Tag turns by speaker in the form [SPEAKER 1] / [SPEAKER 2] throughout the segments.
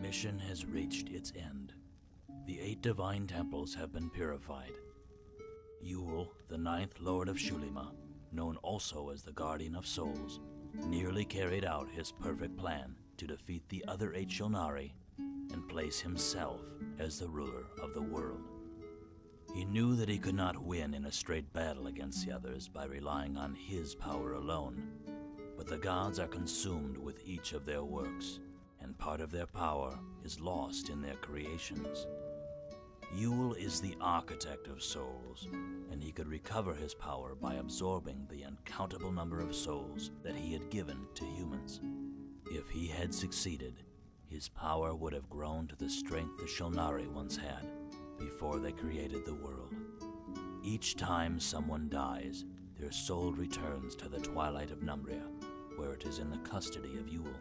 [SPEAKER 1] mission has reached its end. The 8 divine temples have been purified. Yule, the 9th Lord of Xulima, known also as the Guardian of Souls, nearly carried out his perfect plan to defeat the other 8 Shulnari and place himself as the ruler of the world. He knew that he could not win in a straight battle against the others by relying on his power alone, but the gods are consumed with each of their works, and part of their power is lost in their creations. Yule is the architect of souls, and he could recover his power by absorbing the uncountable number of souls that he had given to humans. If he had succeeded, his power would have grown to the strength the Shulnari once had before they created the world. Each time someone dies, their soul returns to the twilight of Numbria, where it is in the custody of Yule.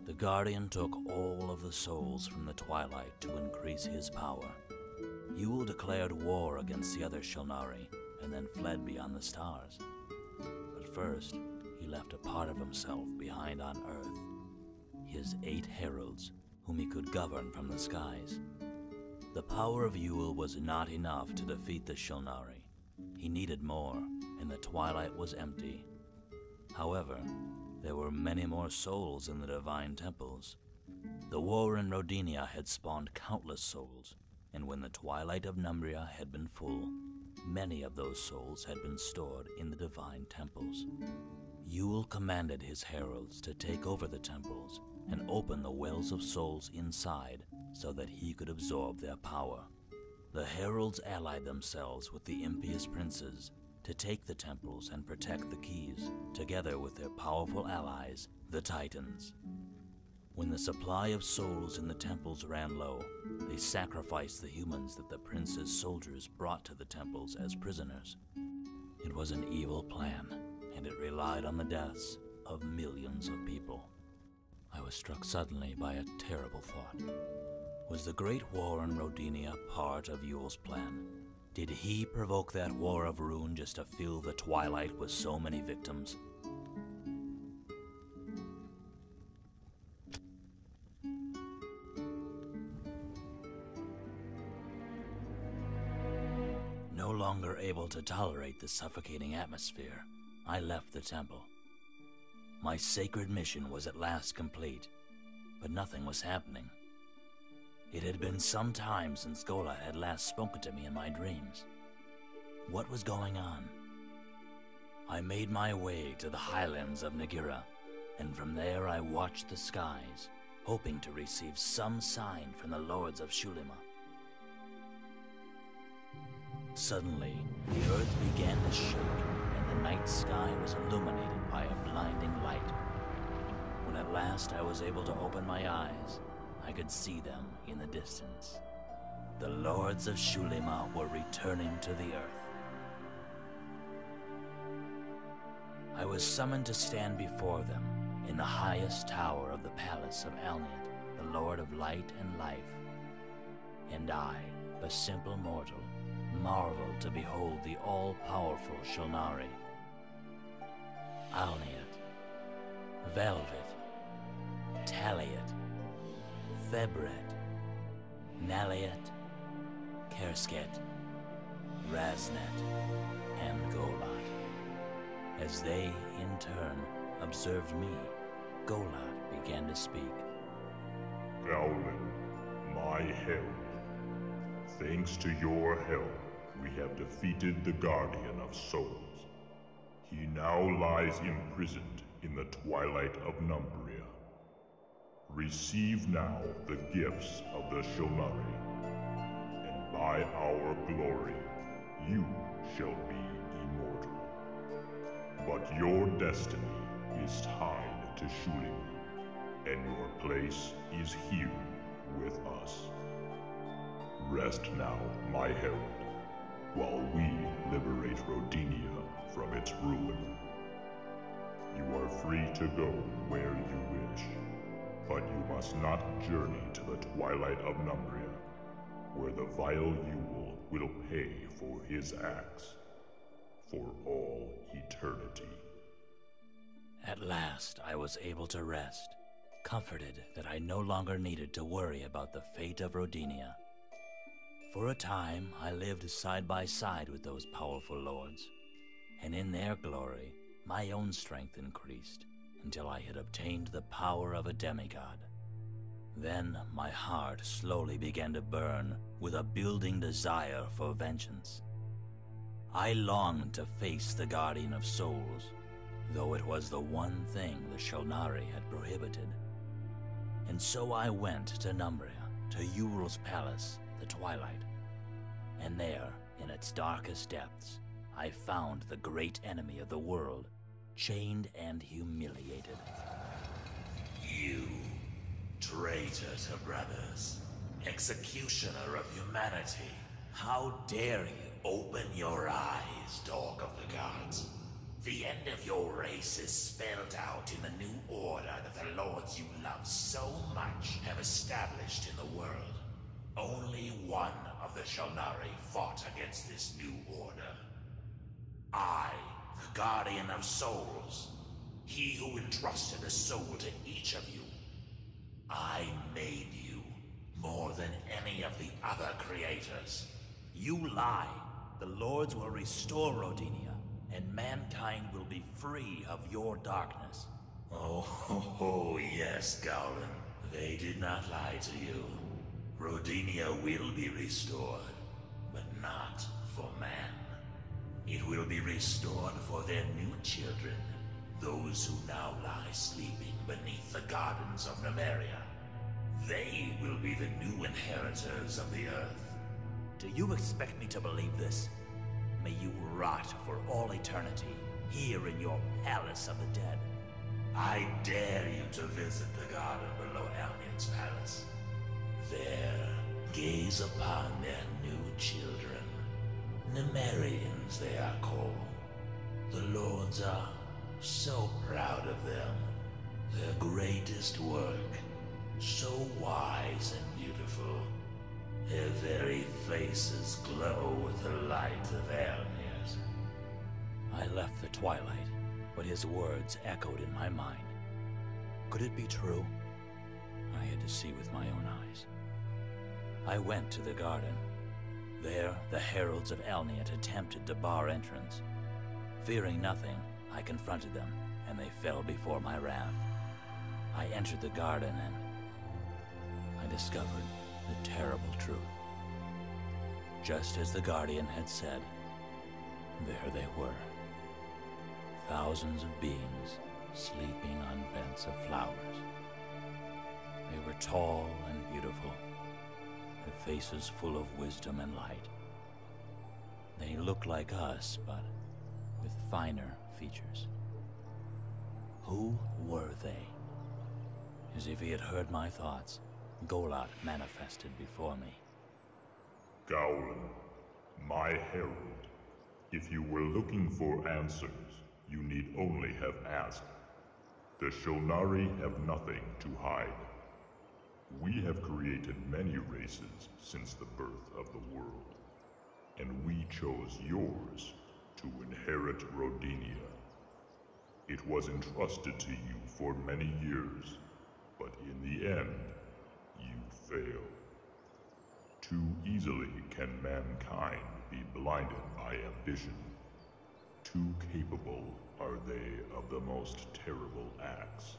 [SPEAKER 1] The Guardian took all of the souls from the twilight to increase his power. Yule declared war against the other Shulnari and then fled beyond the stars. But first, he left a part of himself behind on Earth, his 8 heralds, whom he could govern from the skies. The power of Yule was not enough to defeat the Shulnari. He needed more, and the twilight was empty. However, there were many more souls in the divine temples. The war in Rodinia had spawned countless souls, and when the twilight of Numbria had been full, many of those souls had been stored in the divine temples. Yule commanded his heralds to take over the temples and open the wells of souls inside so that he could absorb their power. The heralds allied themselves with the impious princes to take the temples and protect the keys, together with their powerful allies, the Titans. When the supply of souls in the temples ran low, they sacrificed the humans that the prince's soldiers brought to the temples as prisoners. It was an evil plan, and it relied on the deaths of millions of people. I was struck suddenly by a terrible thought. Was the Great War in Rodinia part of Yule's plan? Did he provoke that war of ruin just to fill the twilight with so many victims? No longer able to tolerate the suffocating atmosphere, I left the temple. My sacred mission was at last complete, but nothing was happening. It had been some time since Gola had last spoken to me in my dreams. What was going on? I made my way to the highlands of Nagira, and from there I watched the skies, hoping to receive some sign from the lords of Xulima. Suddenly, the earth began to shake, and the night sky was illuminated by a blinding light. When at last I was able to open my eyes, I could see them in the distance. The lords of Xulima were returning to the earth. I was summoned to stand before them in the highest tower of the palace of Alniat, the Lord of Light and Life. And I, a simple mortal, marveled to behold the all-powerful Shulnari. Alniat, Velvet, Taliat, Thebret, Naliat, Kersket, Raznet, and Golat. As they, in turn, observed me, Golat began to speak.
[SPEAKER 2] Gowlin, my herald, thanks to your help, we have defeated the Guardian of Souls. He now lies imprisoned in the twilight of Numbria. Receive now the gifts of the Shulnari, and by our glory you shall be immortal. But your destiny is tied to Xulima, and your place is here with us. Rest now, my herald, while we liberate Rodinia from its ruin. You are free to go where you wish. But you must not journey to the twilight of Numbria, where the vile Yule will pay for his acts, for all eternity.
[SPEAKER 1] At last I was able to rest, comforted that I no longer needed to worry about the fate of Rodinia. For a time, I lived side by side with those powerful lords, and in their glory, my own strength increased until I had obtained the power of a demigod. Then my heart slowly began to burn with a building desire for vengeance. I longed to face the Guardian of Souls, though it was the one thing the Shulnari had prohibited. And so I went to Numbria, to Yul's palace, the Twilight. And there, in its darkest depths, I found the great enemy of the world, chained and humiliated.
[SPEAKER 3] You, traitor to brothers, executioner of humanity, how dare you open your eyes, dog of the gods? The end of your race is spelled out in the new order that the lords you love so much have established in the world. Only one of the Shulnari fought against this new order. I, the Guardian of Souls, he who entrusted a soul to each of you. I made you more than any of the other creators.
[SPEAKER 1] You lie. The lords will restore Rodinia, and mankind will be free of your darkness.
[SPEAKER 3] Oh, yes, Gowlin. They did not lie to you. Rodinia will be restored, but not for man. It will be restored for their new children, those who now lie sleeping beneath the gardens of Numeria. They will be the new inheritors of the earth.
[SPEAKER 1] Do you expect me to believe this? May you rot for all eternity, here in your palace of the dead.
[SPEAKER 3] I dare you to visit the garden below Alnian's palace. There, gaze upon their new children. Numerians they are called. The lords are so proud of them. Their greatest work, so wise and beautiful. Their very faces glow with the light of Alnia's.
[SPEAKER 1] I left the Twilight, but his words echoed in my mind. Could it be true? I had to see with my own eyes. I went to the garden. There, the heralds of Alniat attempted to bar entrance. Fearing nothing, I confronted them, and they fell before my wrath. I entered the garden and I discovered the terrible truth. Just as the Guardian had said, there they were. Thousands of beings sleeping on beds of flowers. They were tall and beautiful, their faces full of wisdom and light. They looked like us, but with finer features. Who were they? As if he had heard my thoughts, Golat manifested before me.
[SPEAKER 2] Gowlin, my herald. If you were looking for answers, you need only have asked. The Shulnari have nothing to hide. We have created many races since the birth of the world, and we chose yours to inherit Rodinia. It was entrusted to you for many years, but in the end, you failed. Too easily can mankind be blinded by ambition. Too capable are they of the most terrible acts.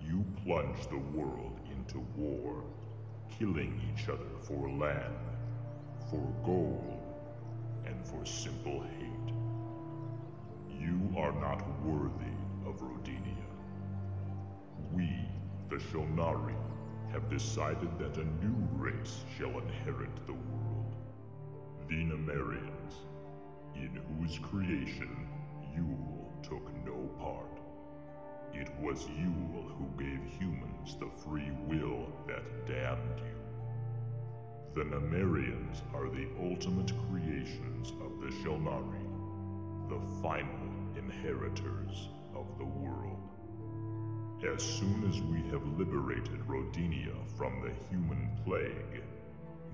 [SPEAKER 2] You plunged the world into war, killing each other for land, for gold, and for simple hate. You are not worthy of Rodinia. We, the Shulnari, have decided that a new race shall inherit the world. The Numerians, in whose creation Yule took no part. It was Yule who gave humans the free will that damned you. The Numerians are the ultimate creations of the Shulnari, the final inheritors of the world. As soon as we have liberated Rodinia from the human plague,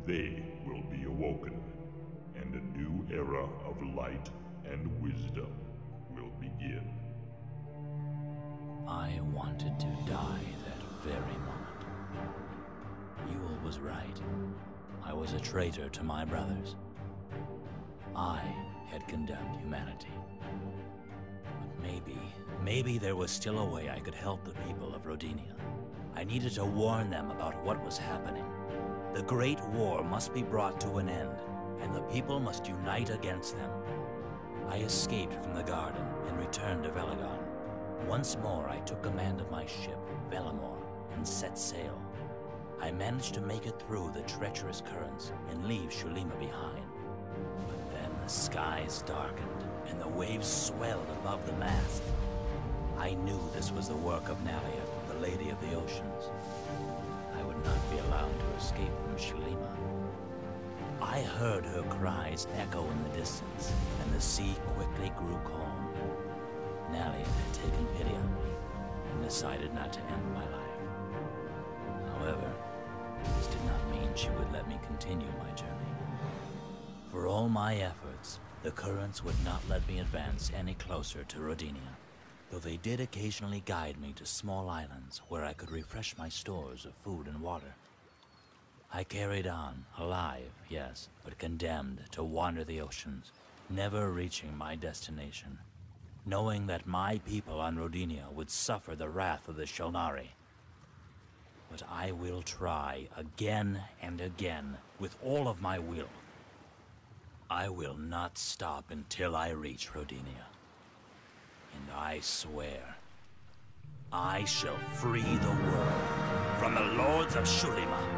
[SPEAKER 2] they will be awoken, and a new era of light and wisdom will begin.
[SPEAKER 1] I wanted to die that very moment. Yule was right. I was a traitor to my brothers. I had condemned humanity. But maybe there was still a way I could help the people of Rodinia. I needed to warn them about what was happening. The Great War must be brought to an end, and the people must unite against them. I escaped from the garden and returned to Velagon. Once more I took command of my ship, Velamor, and set sail. I managed to make it through the treacherous currents and leave Xulima behind. But then the skies darkened, and the waves swelled above the mast. I knew this was the work of Nalia, the Lady of the Oceans. I would not be allowed to escape from Xulima. I heard her cries echo in the distance, and the sea quickly grew calm. Nalia had taken pity on me and decided not to end my life. However, this did not mean she would let me continue my journey. For all my efforts, the currents would not let me advance any closer to Rodinia, though they did occasionally guide me to small islands where I could refresh my stores of food and water. I carried on, alive, yes, but condemned to wander the oceans, never reaching my destination, knowing that my people on Rodinia would suffer the wrath of the Shalnari. But I will try again and again with all of my will. I will not stop until I reach Rodinia. And I swear, I shall free the world from the Lords of Xulima.